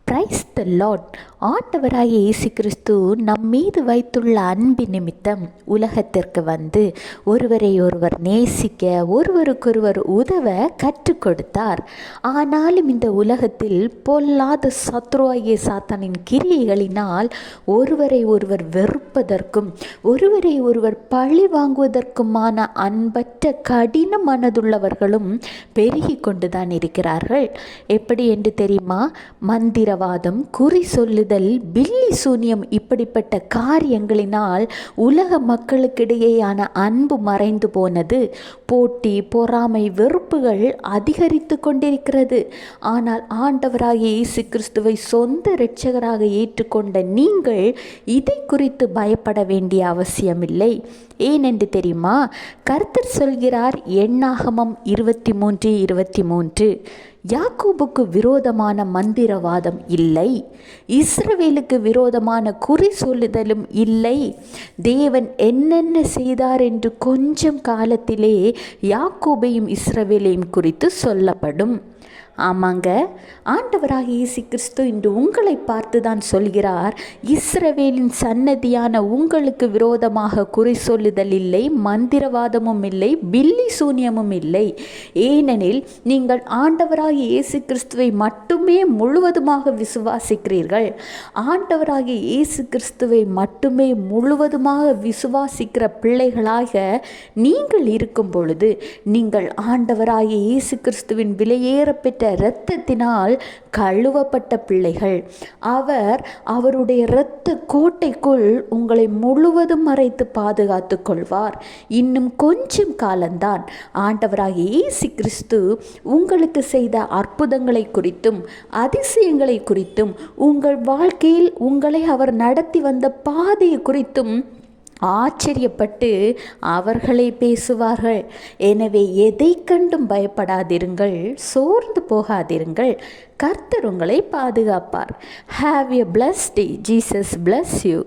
Praise the Lord. ஆண்டவராகிய இயேசு கிறிஸ்து நம் மீது வைத்துள்ள அன்பின் நிமித்தம் உலகத்திற்கு வந்து ஒருவரை ஒருவர் நேசிக்க, ஒருவருக்கொருவர் உதவ கற்றுக் கொடுத்தார். ஆனாலும் இந்த உலகத்தில் பொல்லாத சத்ருவாகிய சாத்தானின் கிரியைகளினால் ஒருவரை ஒருவர் வெறுப்பதற்கும் ஒருவரை ஒருவர் பழி வாங்குவதற்குமான அன்பற்ற கடின மனதுள்ளவர்களும் பெருகி கொண்டுதான் இருக்கிறார்கள். எப்படி என்று தெரியுமா? மந்திரவாதம், குறி சொல்லுதல், பில்லி சூனியம், இப்படிப்பட்ட காரியங்களினால் உலக மக்களுக்கிடையேயான அன்பு மறைந்து போனது. போட்டி, பொறாமை, வெறுப்புகள் அதிகரித்து கொண்டிருக்கிறது. ஆனால் ஆண்டவராகிய இயேசு கிறிஸ்துவை சொந்த இரட்சகராக ஏற்றுக்கொண்ட நீங்கள் இதை குறித்து பயப்பட வேண்டிய அவசியமில்லை. ஏனென்று தெரியுமா? கர்த்தர் சொல்கிறார், எண்ணாகமம் 23:23, யாக்கோபுக்கு விரோதமான மந்திரவாதம் இல்லை, இஸ்ரவேலுக்கு விரோதமான குறி சொல்லுதலும் இல்லை. தேவன் என்னென்ன செய்தார் என்று கொஞ்சம் காலத்திலே யாக்கோபையும் இஸ்ரவேலையும் குறித்து சொல்லப்படும். ஆமாங்க, ஆண்டவராக இயேசு கிறிஸ்து இன்று உங்களை பார்த்து தான் சொல்கிறார், இஸ்ரவேலின் சன்னதியான உங்களுக்கு விரோதமாக குறி சொல்லுதல் இல்லை, மந்திரவாதமும் இல்லை, பில்லி சூனியமும் இல்லை. ஏனெனில் நீங்கள் ஆண்டவராக இயேசு கிறிஸ்துவை மட்டுமே முழுவதுமாக விசுவாசிக்கிறீர்கள். ஆண்டவராகிய இயேசு கிறிஸ்துவை மட்டுமே முழுவதுமாக விசுவாசிக்கிற பிள்ளைகளாக நீங்கள் இருக்கும் பொழுது, நீங்கள் ஆண்டவராகிய இயேசு கிறிஸ்துவின் விலையேற பெற்ற இரத்தத்தினால் கழுவப்பட்ட பிள்ளைகள். அவர் அவருடைய இரத்த கோட்டைக்குள் உங்களை முழுவதும் மறைத்து பாதுகாத்து கொள்வார். இன்னும் கொஞ்சம் காலம்தான். ஆண்டவராகிய இயேசு கிறிஸ்து உங்களுக்கு செய்த அற்புதங்களை குறித்தும் அதிசயங்களை குறித்தும் உங்கள் வாழ்க்கையில் உங்களை அவர் நடத்தி வந்த பாதையை குறித்தும் ஆச்சரியப்பட்டு அவர்களே பேசுவார்கள். எனவே எதை கண்டும் பயப்படாதிருங்கள், சோர்ந்து போகாதிருங்கள். கர்த்தர் உங்களை பாதுகாப்பார். Have a blessed day. Jesus bless you.